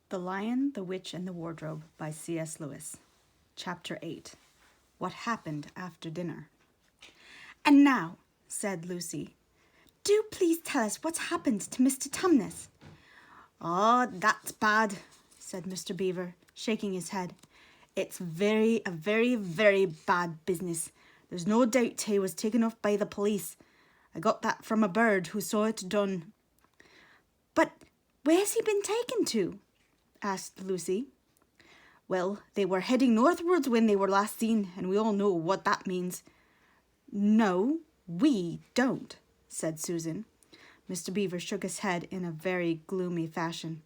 The Lion, the Witch, and the Wardrobe by C.S. Lewis. Chapter 8. What Happened After Dinner. "And now," said Lucy, "do please tell us what's happened to Mr. Tumnus." "Oh, that's bad," said Mr. Beaver, shaking his head. "It's a very bad business. There's no doubt he was taken off by the police. I got that from a bird who saw it done." "But where's he been taken to?" asked Lucy. "Well, they were heading northwards when they were last seen, and we all know what that means." "No, we don't," said Susan. Mr. Beaver shook his head in a very gloomy fashion.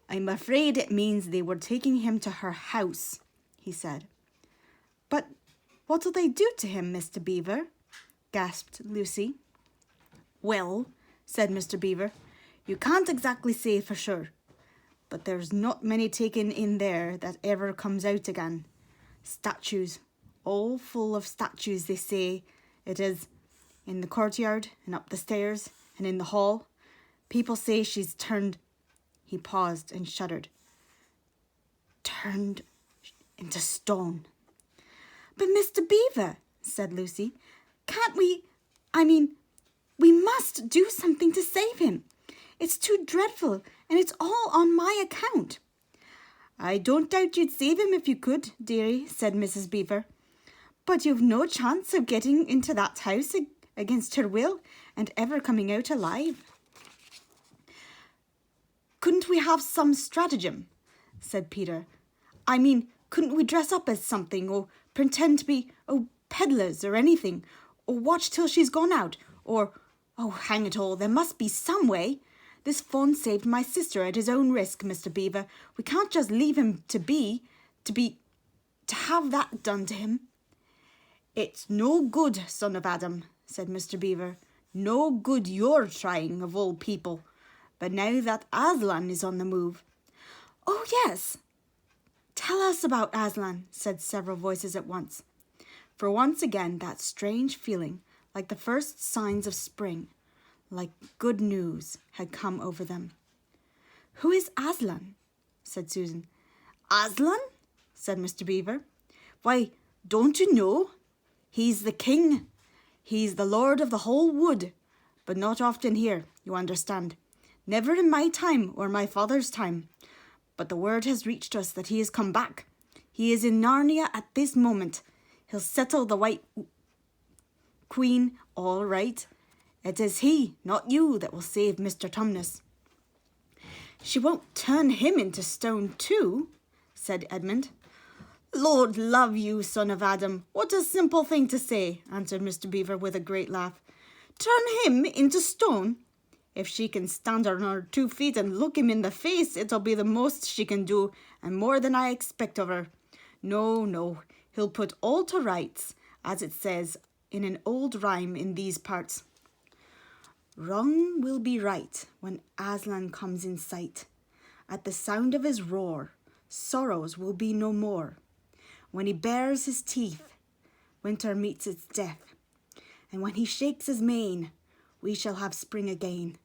"I'm afraid it means they were taking him to her house," he said. "But what'll they do to him, Mr. Beaver?" gasped Lucy. "Well," said Mr. Beaver, "you can't exactly say for sure. But there's not many taken in there that ever comes out again. Statues, all full of statues, they say it is, in the courtyard and up the stairs and in the hall. People say she's turned—" He paused and shuddered. "Turned into stone." "But Mr. Beaver," said Lucy, "can't we must do something to save him. It's too dreadful, and it's all on my account." "I don't doubt you'd save him if you could, dearie," said Mrs. Beaver. "But you've no chance of getting into that house against her will and ever coming out alive." "Couldn't we have some stratagem?" said Peter. Couldn't we dress up as something, or pretend to be, peddlers or anything, or watch till she's gone out, or, hang it all, there must be some way. This fawn saved my sister at his own risk, Mr. Beaver. We can't just leave him to have that done to him." "It's no good, son of Adam," said Mr. Beaver. "No good you're trying, of all people. But now that Aslan is on the move—" "Oh, yes, tell us about Aslan," said several voices at once. For once again that strange feeling, like the first signs of spring, like good news, had come over them. "Who is Aslan?" said Susan. "Aslan?" said Mr. Beaver. "Why, don't you know? He's the king. He's the lord of the whole wood. But not often here, you understand. Never in my time or my father's time. But the word has reached us that he has come back. He is in Narnia at this moment. He'll settle the White Queen all right. It is he, not you, that will save Mr. Tumnus." "She won't turn him into stone too," said Edmund. "Lord love you, son of Adam, what a simple thing to say," answered Mr. Beaver with a great laugh. "Turn him into stone? If she can stand on her 2 feet and look him in the face, it'll be the most she can do, and more than I expect of her. No, he'll put all to rights, as it says in an old rhyme in these parts. Wrong will be right when Aslan comes in sight. At the sound of his roar, sorrows will be no more. When he bares his teeth, winter meets its death. And when he shakes his mane, we shall have spring again.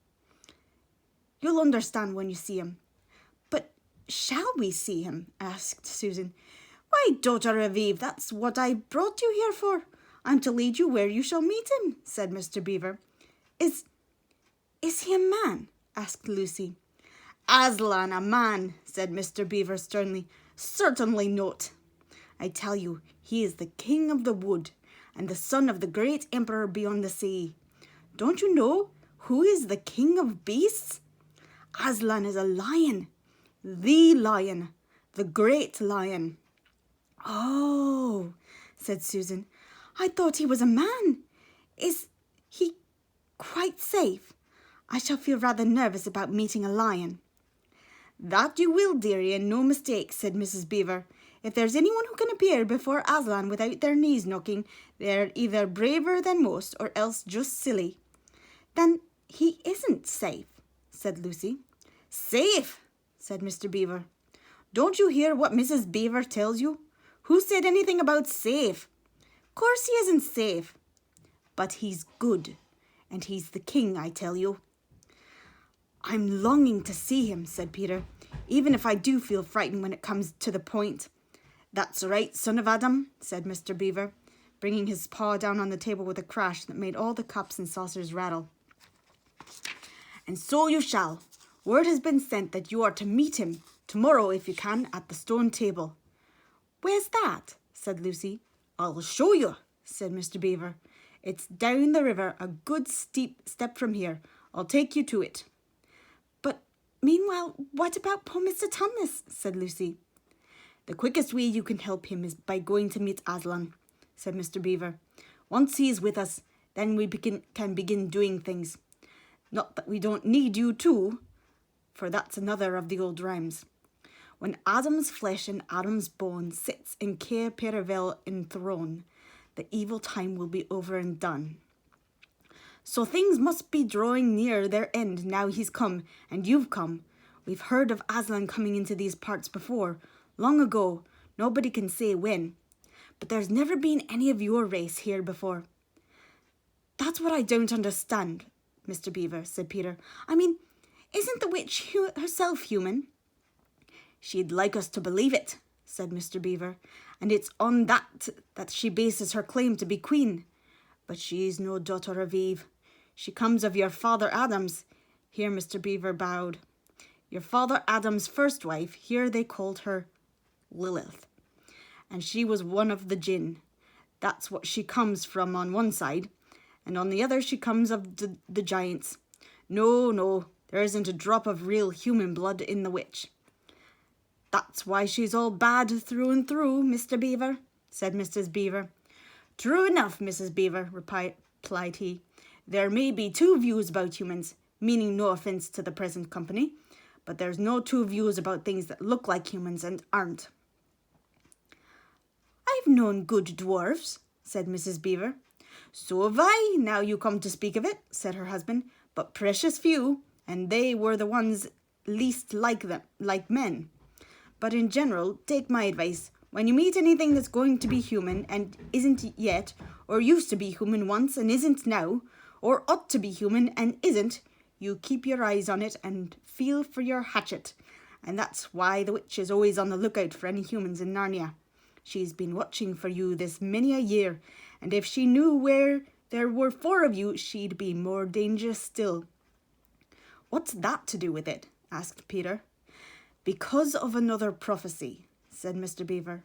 You'll understand when you see him." "But shall we see him?" asked Susan. "Why, daughter of Eve, that's what I brought you here for. I'm to lead you where you shall meet him," said Mr. Beaver. Is he a man?" asked Lucy. "Aslan a man," said Mr. Beaver sternly. "Certainly not. I tell you, he is the king of the wood, and the son of the great emperor beyond the sea. Don't you know who is the king of beasts? Aslan is a lion, the great lion." "Oh," said Susan, "I thought he was a man. Is he quite safe? I shall feel rather nervous about meeting a lion." "That you will, dearie, and no mistake," said Mrs. Beaver. "If there's anyone who can appear before Aslan without their knees knocking, they're either braver than most or else just silly." "Then he isn't safe," said Lucy. "Safe?" said Mr. Beaver. "Don't you hear what Mrs. Beaver tells you? Who said anything about safe? Course he isn't safe. But he's good, and he's the king, I tell you." I'm longing to see him, said Peter, even if I do feel frightened when it comes to the point. That's right, son of Adam, said Mr. Beaver, bringing his paw down on the table with a crash that made all the cups and saucers rattle. And so you shall. Word has been sent that you are to meet him tomorrow, if you can, at the stone table. Where's that? Said Lucy. I'll show you, said Mr. Beaver. It's down the river, a good steep step from here. I'll take you to it. But meanwhile, what about poor Mr. Tumnus? Said Lucy. The quickest way you can help him is by going to meet Aslan, said Mr. Beaver. Once he is with us, then we can begin doing things. Not that we don't need you too, for that's another of the old rhymes. When Adam's flesh and Adam's bone sits in Cair Paravel enthroned, the evil time will be over and done. So things must be drawing near their end now he's come, and you've come. We've heard of Aslan coming into these parts before, long ago, nobody can say when. But there's never been any of your race here before. That's what I don't understand, Mr. Beaver, said Peter. I mean, isn't the witch herself human? She'd like us to believe it, said Mr. Beaver, and it's on that she bases her claim to be queen. But she's no daughter of Eve. She comes of your father Adam's. Here Mr. Beaver bowed. Your father Adam's first wife, here they called her Lilith. And she was one of the Jinn. That's what she comes from on one side, and on the other she comes of the giants. No, there isn't a drop of real human blood in the witch. That's why she's all bad through and through, Mr. Beaver, said Mrs. Beaver. True enough, Mrs. Beaver, replied he. There may be two views about humans, meaning no offence to the present company, but there's no two views about things that look like humans and aren't. I've known good dwarfs, said Mrs. Beaver. So have I, now you come to speak of it, said her husband, but precious few, and they were the ones least like men. But in general, take my advice. When you meet anything that's going to be human and isn't yet, or used to be human once and isn't now, or ought to be human and isn't, you keep your eyes on it and feel for your hatchet. And that's why the witch is always on the lookout for any humans in Narnia. She's been watching for you this many a year, and if she knew where there were 4 of you, she'd be more dangerous still. What's that to do with it? Asked Peter. Because of another prophecy, said Mr. Beaver.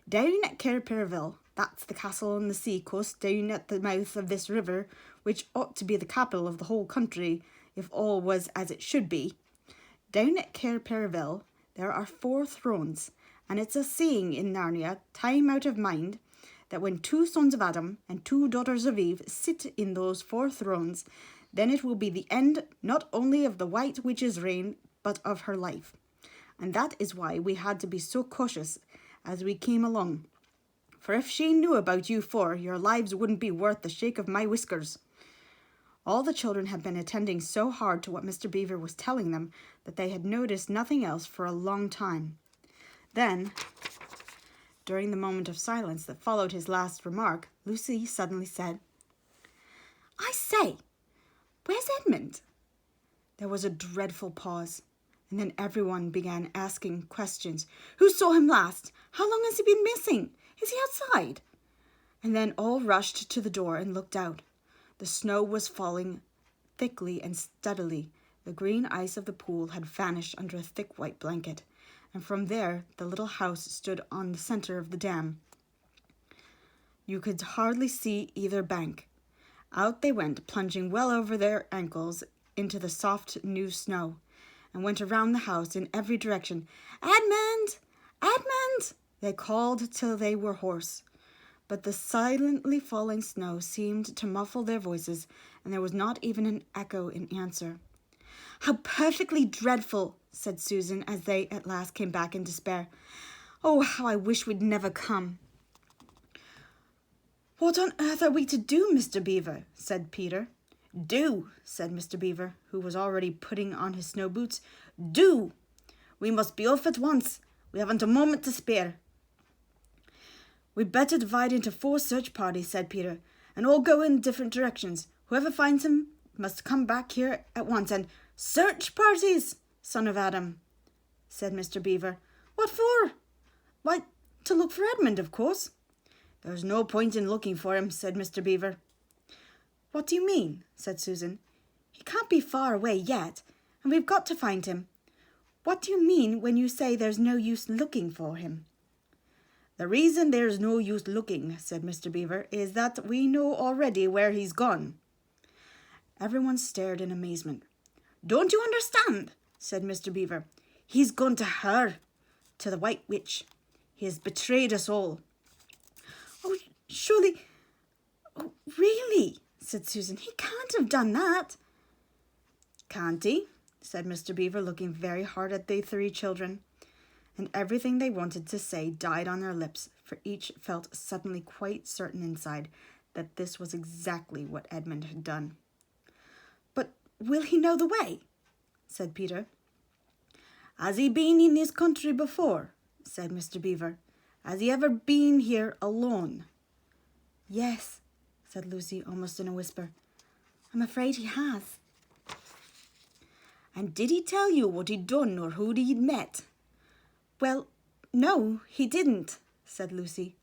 Down at Cair Paravel, that's the castle on the sea coast down at the mouth of this river, which ought to be the capital of the whole country if all was as it should be. Down at Cair Paravel there are 4 thrones, and it's a saying in Narnia, time out of mind, that when 2 sons of Adam and 2 daughters of Eve sit in those 4 thrones, then it will be the end not only of the White Witch's reign, but of her life. And that is why we had to be so cautious as we came along. For if she knew about you 4, your lives wouldn't be worth the shake of my whiskers. All the children had been attending so hard to what Mr. Beaver was telling them that they had noticed nothing else for a long time. Then, during the moment of silence that followed his last remark, Lucy suddenly said, I say, where's Edmund? There was a dreadful pause, and then everyone began asking questions. Who saw him last? How long has he been missing? Is he outside? And then all rushed to the door and looked out. The snow was falling thickly and steadily. The green ice of the pool had vanished under a thick white blanket, and from there the little house stood on the center of the dam. You could hardly see either bank. Out they went, plunging well over their ankles into the soft new snow, and went around the house in every direction. Edmund! Edmund! They called till they were hoarse. But the silently falling snow seemed to muffle their voices, and there was not even an echo in answer. How perfectly dreadful, said Susan, as they at last came back in despair. Oh, how I wish we'd never come. What on earth are we to do, Mr. Beaver? Said Peter. Do, said Mr. Beaver, who was already putting on his snow boots. Do! We must be off at once. We haven't a moment to spare. We'd better divide into 4 search parties, said Peter, and all go in different directions. Whoever finds him must come back here at once, and Search parties, son of Adam, said Mr. Beaver. What for? Why, to look for Edmund, of course. There's no point in looking for him, said Mr. Beaver. What do you mean? Said Susan. He can't be far away yet, and we've got to find him. What do you mean when you say there's no use looking for him? The reason there's no use looking, said Mr. Beaver, is that we know already where he's gone. Everyone stared in amazement. Don't you understand? Said Mr. Beaver. He's gone to her, to the White Witch. He has betrayed us all. Oh, surely... Oh, really? Said Susan. He can't have done that. Can't he? Said Mr. Beaver, looking very hard at the three children. And everything they wanted to say died on their lips, for each felt suddenly quite certain inside that this was exactly what Edmund had done. But will he know the way? Said Peter. Has he been in this country before? Said Mr. Beaver. Has he ever been here alone? Yes, said Lucy, almost in a whisper. I'm afraid he has. And did he tell you what he'd done or who he'd met? Well, no, he didn't, said Lucy.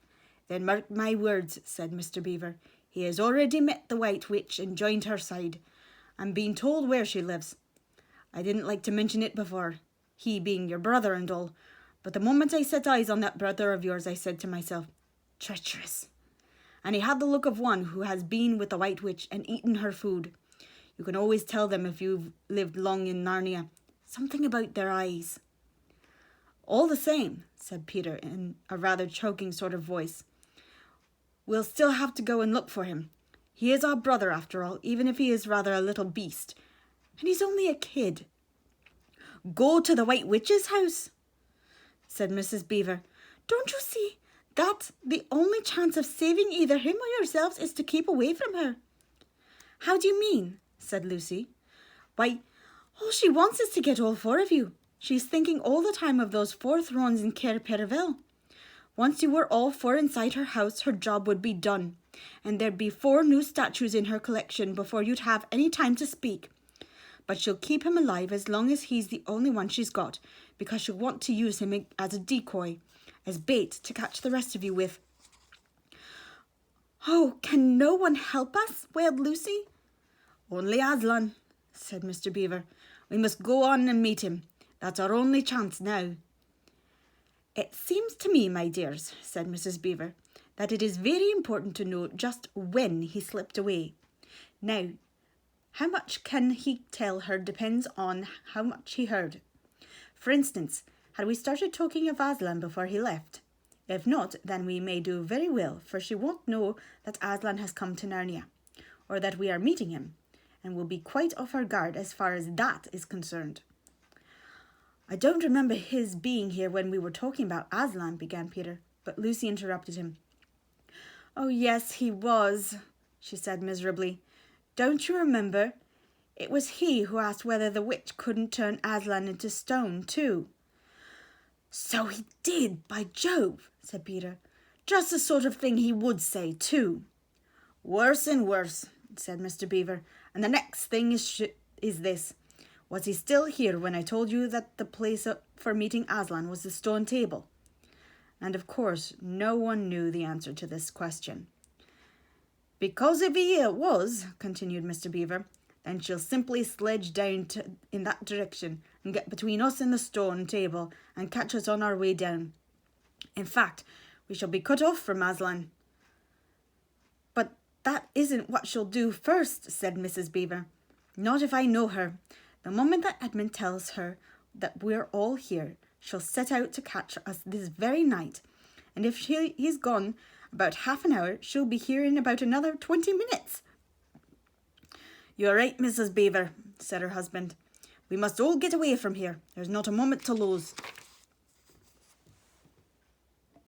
Then mark my words, said Mr. Beaver. He has already met the White Witch and joined her side, and been told where she lives. I didn't like to mention it before, he being your brother and all, but the moment I set eyes on that brother of yours, I said to myself, treacherous. And he had the look of one who has been with the White Witch and eaten her food. You can always tell them if you've lived long in Narnia. Something about their eyes. All the same, said Peter in a rather choking sort of voice, we'll still have to go and look for him. He is our brother after all, even if he is rather a little beast. And he's only a kid. Go to the White Witch's house, said Mrs. Beaver. Don't you see that the only chance of saving either him or yourselves is to keep away from her? How do you mean? Said Lucy. Why, all she wants is to get all four of you. She's thinking all the time of those 4 thrones in Cair Paravel. Once you were all 4 inside her house, her job would be done, and there'd be 4 new statues in her collection before you'd have any time to speak. But she'll keep him alive as long as he's the only one she's got, because she'll want to use him as a decoy, as bait to catch the rest of you with. Oh, can no one help us? Wailed Lucy. Only Aslan, said Mr. Beaver. We must go on and meet him. That's our only chance now. It seems to me, my dears, said Mrs. Beaver, that it is very important to know just when he slipped away. Now, how much can he tell her depends on how much he heard. For instance, had we started talking of Aslan before he left? If not, then we may do very well, for she won't know that Aslan has come to Narnia, or that we are meeting him, and will be quite off her guard as far as that is concerned. I don't remember his being here when we were talking about Aslan, began Peter, but Lucy interrupted him. Oh, yes, he was, she said miserably. Don't you remember? It was he who asked whether the witch couldn't turn Aslan into stone, too. So he did, by Jove, said Peter. Just the sort of thing he would say, too. Worse and worse, said Mr. Beaver, and the next thing is this. Was he still here when I told you that the place for meeting Aslan was the stone table? And of course, no one knew the answer to this question. Because if he was, continued Mr. Beaver, then she'll simply sledge down in that direction and get between us and the stone table and catch us on our way down. In fact, we shall be cut off from Aslan. But that isn't what she'll do first, said Mrs. Beaver. Not if I know her. The moment that Edmund tells her that we're all here, she'll set out to catch us this very night. And if he's gone about half an hour, she'll be here in about another 20 minutes. You're right, Mrs. Beaver, said her husband. We must all get away from here. There's not a moment to lose.